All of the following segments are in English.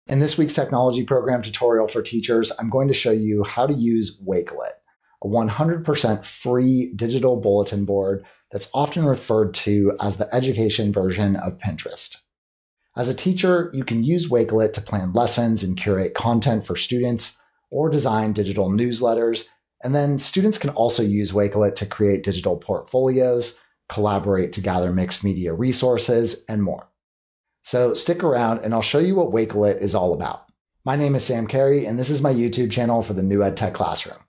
In this week's technology program tutorial for teachers, I'm going to show you how to use Wakelet, a 100% free digital bulletin board that's often referred to as the education version of Pinterest. As a teacher, you can use Wakelet to plan lessons and curate content for students or design digital newsletters. And then students can also use Wakelet to create digital portfolios, collaborate to gather mixed media resources, and more. So stick around and I'll show you what Wakelet is all about. My name is Sam Carey, and this is my YouTube channel for the New Ed Tech Classroom.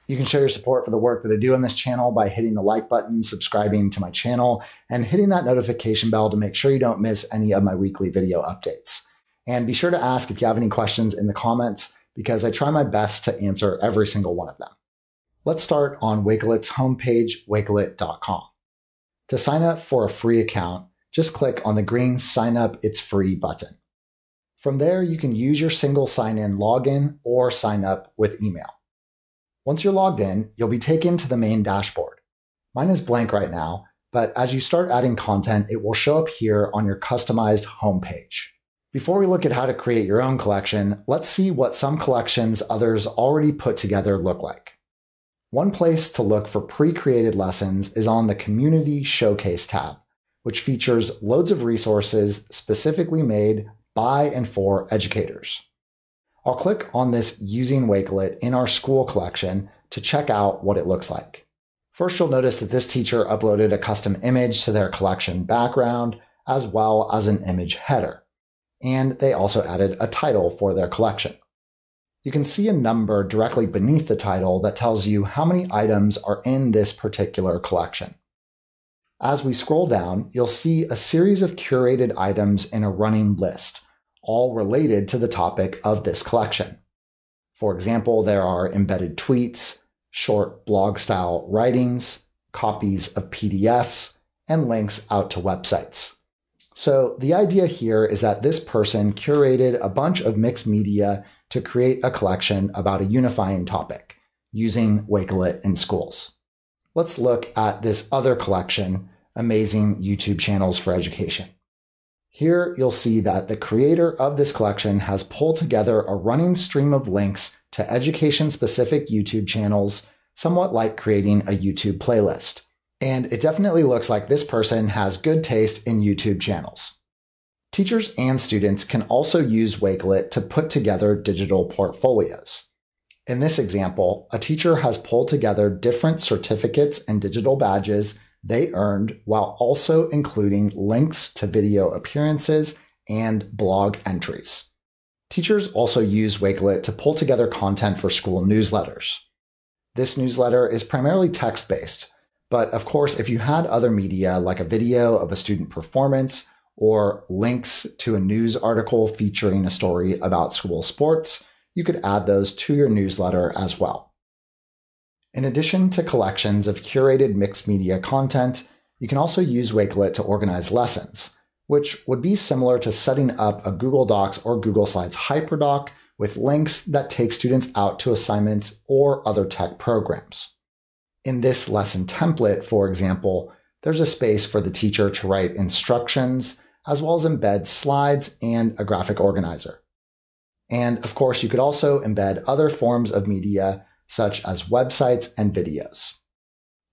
You can show your support for the work that I do on this channel by hitting the like button, subscribing to my channel, and hitting that notification bell to make sure you don't miss any of my weekly video updates. And be sure to ask if you have any questions in the comments, because I try my best to answer every single one of them. Let's start on Wakelet's homepage, wakelet.com. To sign up for a free account, just click on the green Sign Up It's Free button. From there, you can use your single sign-in login or sign up with email. Once you're logged in, you'll be taken to the main dashboard. Mine is blank right now, but as you start adding content, it will show up here on your customized homepage. Before we look at how to create your own collection, let's see what some collections others already put together look like. One place to look for pre-created lessons is on the Community Showcase tab, which features loads of resources specifically made by and for educators. I'll click on this Using Wakelet in our school collection to check out what it looks like. First, you'll notice that this teacher uploaded a custom image to their collection background, as well as an image header. And they also added a title for their collection. You can see a number directly beneath the title that tells you how many items are in this particular collection. As we scroll down, you'll see a series of curated items in a running list, all related to the topic of this collection. For example, there are embedded tweets, short blog-style writings, copies of PDFs, and links out to websites. So the idea here is that this person curated a bunch of mixed media to create a collection about a unifying topic using Wakelet in schools. Let's look at this other collection, Amazing YouTube Channels for Education. Here you'll see that the creator of this collection has pulled together a running stream of links to education-specific YouTube channels, somewhat like creating a YouTube playlist. And it definitely looks like this person has good taste in YouTube channels. Teachers and students can also use Wakelet to put together digital portfolios. In this example, a teacher has pulled together different certificates and digital badges they earned while also including links to video appearances and blog entries. Teachers also use Wakelet to pull together content for school newsletters. This newsletter is primarily text-based, but of course, if you had other media like a video of a student performance or links to a news article featuring a story about school sports, you could add those to your newsletter as well. In addition to collections of curated mixed media content, you can also use Wakelet to organize lessons, which would be similar to setting up a Google Docs or Google Slides hyperdoc with links that take students out to assignments or other tech programs. In this lesson template, for example, there's a space for the teacher to write instructions, as well as embed slides and a graphic organizer. And of course, you could also embed other forms of media, such as websites and videos.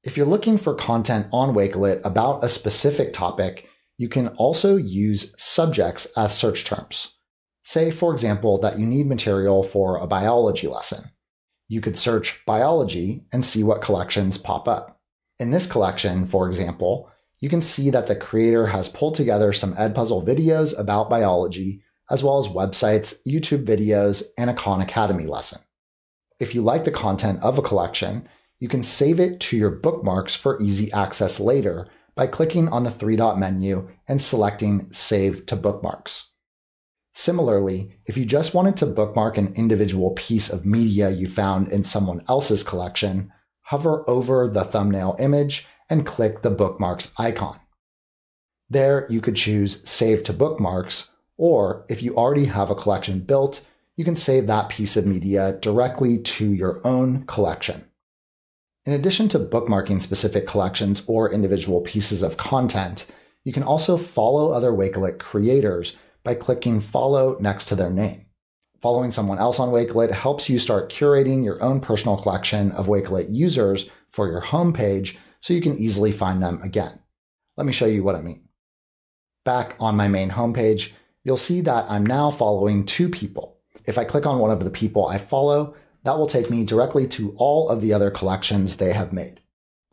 If you're looking for content on Wakelet about a specific topic, you can also use subjects as search terms. Say, for example, that you need material for a biology lesson. You could search biology and see what collections pop up. In this collection, for example, you can see that the creator has pulled together some Edpuzzle videos about biology, as well as websites, YouTube videos, and a Khan Academy lesson. If you like the content of a collection, you can save it to your bookmarks for easy access later by clicking on the three-dot menu and selecting Save to Bookmarks. Similarly, if you just wanted to bookmark an individual piece of media you found in someone else's collection, hover over the thumbnail image and click the bookmarks icon. There, you could choose Save to Bookmarks, or if you already have a collection built, you can save that piece of media directly to your own collection. In addition to bookmarking specific collections or individual pieces of content, you can also follow other Wakelet creators by clicking follow next to their name. Following someone else on Wakelet helps you start curating your own personal collection of Wakelet users for your homepage so you can easily find them again. Let me show you what I mean. Back on my main homepage, you'll see that I'm now following 2 people. If I click on one of the people I follow, that will take me directly to all of the other collections they have made.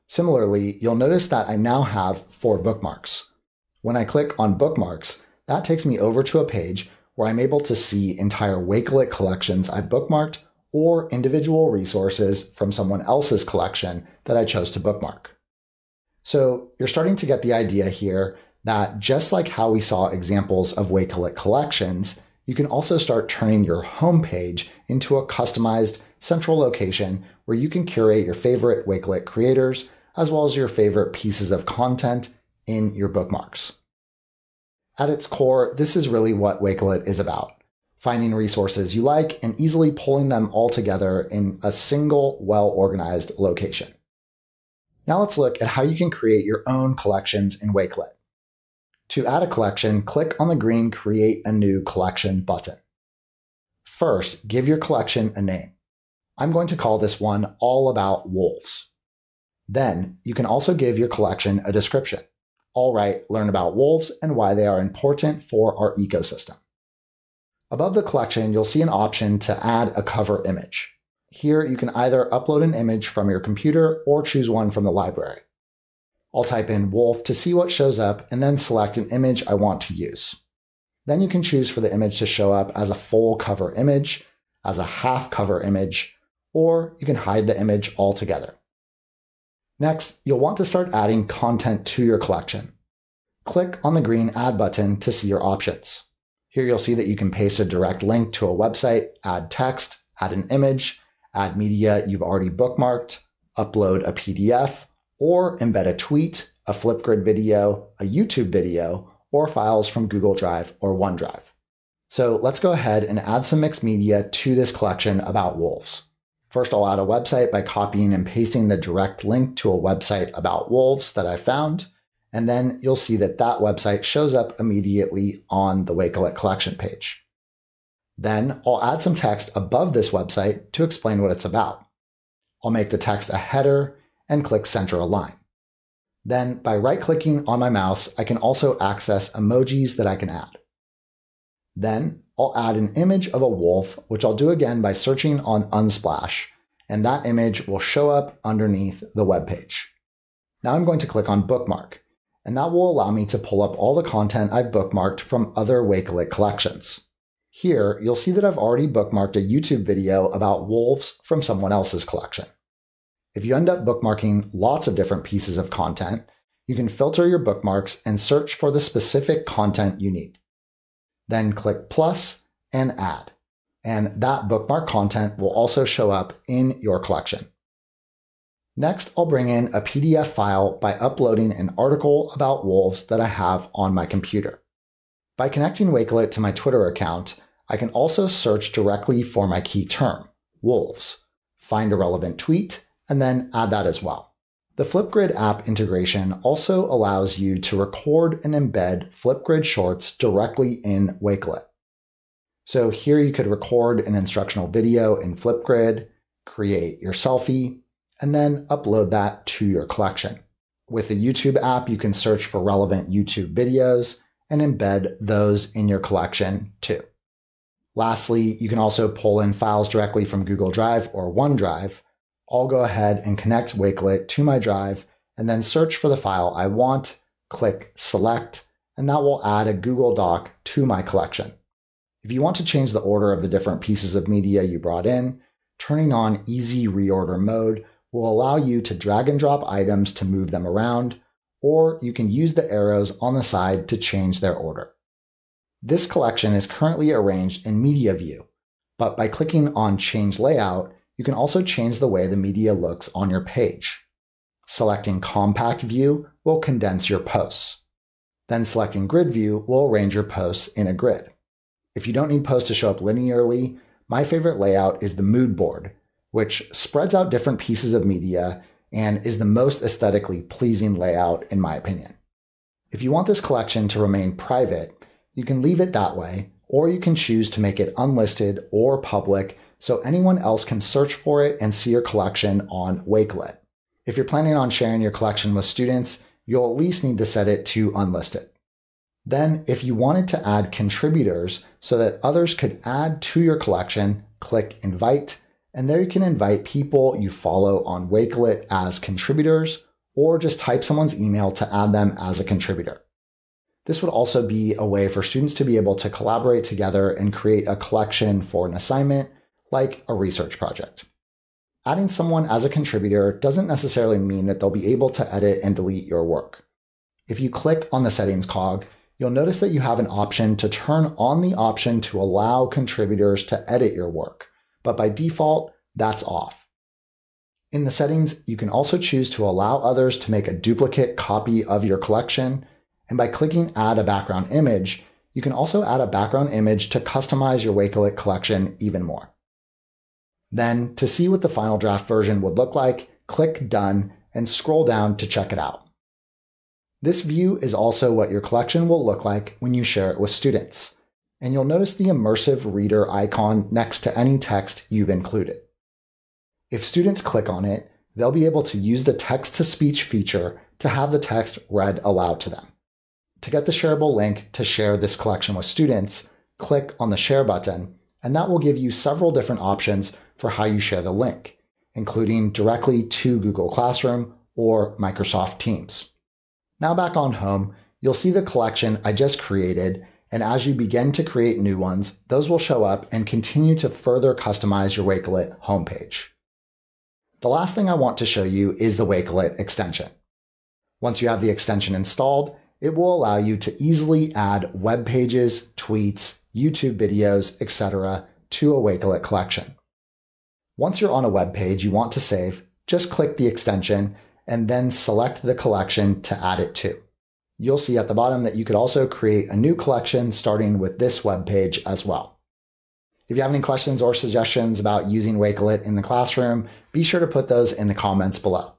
Similarly, you'll notice that I now have 4 bookmarks. When I click on bookmarks, that takes me over to a page where I'm able to see entire Wakelet collections I bookmarked or individual resources from someone else's collection that I chose to bookmark. So you're starting to get the idea here that just like how we saw examples of Wakelet collections, you can also start turning your homepage into a customized central location where you can curate your favorite Wakelet creators as well as your favorite pieces of content in your bookmarks. At its core, this is really what Wakelet is about: finding resources you like and easily pulling them all together in a single, well-organized location. Now let's look at how you can create your own collections in Wakelet. To add a collection, click on the green Create a New Collection button. First, give your collection a name. I'm going to call this one All About Wolves. Then, you can also give your collection a description. I'll write Learn About Wolves and Why They Are Important for Our Ecosystem. Above the collection, you'll see an option to add a cover image. Here, you can either upload an image from your computer or choose one from the library. I'll type in wolf to see what shows up and then select an image I want to use. Then you can choose for the image to show up as a full cover image, as a half cover image, or you can hide the image altogether. Next, you'll want to start adding content to your collection. Click on the green Add button to see your options. Here you'll see that you can paste a direct link to a website, add text, add an image, add media you've already bookmarked, upload a PDF, or embed a tweet, a Flipgrid video, a YouTube video, or files from Google Drive or OneDrive. So let's go ahead and add some mixed media to this collection about wolves. First, I'll add a website by copying and pasting the direct link to a website about wolves that I found, and then you'll see that that website shows up immediately on the Wakelet collection page. Then I'll add some text above this website to explain what it's about. I'll make the text a header and click Center Align. Then by right-clicking on my mouse, I can also access emojis that I can add. Then I'll add an image of a wolf, which I'll do again by searching on Unsplash, and that image will show up underneath the web page. Now I'm going to click on Bookmark, and that will allow me to pull up all the content I've bookmarked from other Wakelet collections. Here, you'll see that I've already bookmarked a YouTube video about wolves from someone else's collection. If you end up bookmarking lots of different pieces of content, you can filter your bookmarks and search for the specific content you need. Then click plus and add, and that bookmark content will also show up in your collection. Next, I'll bring in a PDF file by uploading an article about wolves that I have on my computer. By connecting Wakelet to my Twitter account, I can also search directly for my key term, wolves, find a relevant tweet, and then add that as well. The Flipgrid app integration also allows you to record and embed Flipgrid shorts directly in Wakelet. So here you could record an instructional video in Flipgrid, create your selfie, and then upload that to your collection. With the YouTube app, you can search for relevant YouTube videos and embed those in your collection too. Lastly, you can also pull in files directly from Google Drive or OneDrive. I'll go ahead and connect Wakelet to my drive and then search for the file I want, click Select, and that will add a Google Doc to my collection. If you want to change the order of the different pieces of media you brought in, turning on Easy Reorder mode will allow you to drag and drop items to move them around, or you can use the arrows on the side to change their order. This collection is currently arranged in Media View, but by clicking on Change Layout, you can also change the way the media looks on your page. Selecting Compact View will condense your posts. Then selecting Grid View will arrange your posts in a grid. If you don't need posts to show up linearly, my favorite layout is the Mood Board, which spreads out different pieces of media and is the most aesthetically pleasing layout in my opinion. If you want this collection to remain private, you can leave it that way, or you can choose to make it unlisted or public so anyone else can search for it and see your collection on Wakelet. If you're planning on sharing your collection with students, you'll at least need to set it to unlisted. Then, if you wanted to add contributors so that others could add to your collection, click Invite, and there you can invite people you follow on Wakelet as contributors, or just type someone's email to add them as a contributor. This would also be a way for students to be able to collaborate together and create a collection for an assignment, like a research project. Adding someone as a contributor doesn't necessarily mean that they'll be able to edit and delete your work. If you click on the settings cog, you'll notice that you have an option to turn on the option to allow contributors to edit your work, but by default, that's off. In the settings, you can also choose to allow others to make a duplicate copy of your collection, and by clicking Add a Background Image, you can also add a background image to customize your Wakelet collection even more. Then, to see what the final draft version would look like, click Done and scroll down to check it out. This view is also what your collection will look like when you share it with students, and you'll notice the immersive reader icon next to any text you've included. If students click on it, they'll be able to use the text-to-speech feature to have the text read aloud to them. To get the shareable link to share this collection with students, click on the Share button, and that will give you several different options for how you share the link, including directly to Google Classroom or Microsoft Teams. Now back on home, you'll see the collection I just created, and as you begin to create new ones, those will show up and continue to further customize your Wakelet homepage. The last thing I want to show you is the Wakelet extension. Once you have the extension installed, it will allow you to easily add web pages, tweets, YouTube videos, etc. to a Wakelet collection. Once you're on a web page you want to save, just click the extension and then select the collection to add it to. You'll see at the bottom that you could also create a new collection starting with this web page as well. If you have any questions or suggestions about using Wakelet in the classroom, be sure to put those in the comments below.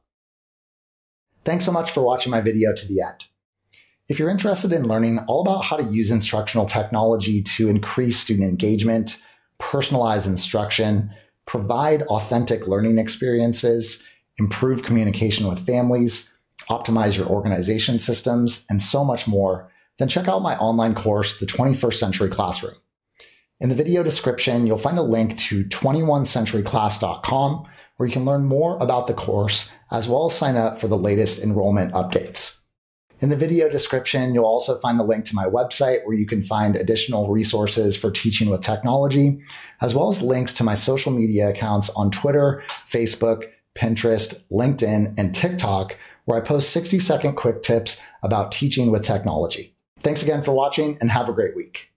Thanks so much for watching my video to the end. If you're interested in learning all about how to use instructional technology to increase student engagement, personalize instruction, provide authentic learning experiences, improve communication with families, optimize your organization systems, and so much more, then check out my online course, The 21st Century Classroom. In the video description, you'll find a link to 21centuryclass.com, where you can learn more about the course, as well as sign up for the latest enrollment updates. In the video description, you'll also find the link to my website where you can find additional resources for teaching with technology, as well as links to my social media accounts on Twitter, Facebook, Pinterest, LinkedIn, and TikTok, where I post 60-second quick tips about teaching with technology. Thanks again for watching and have a great week.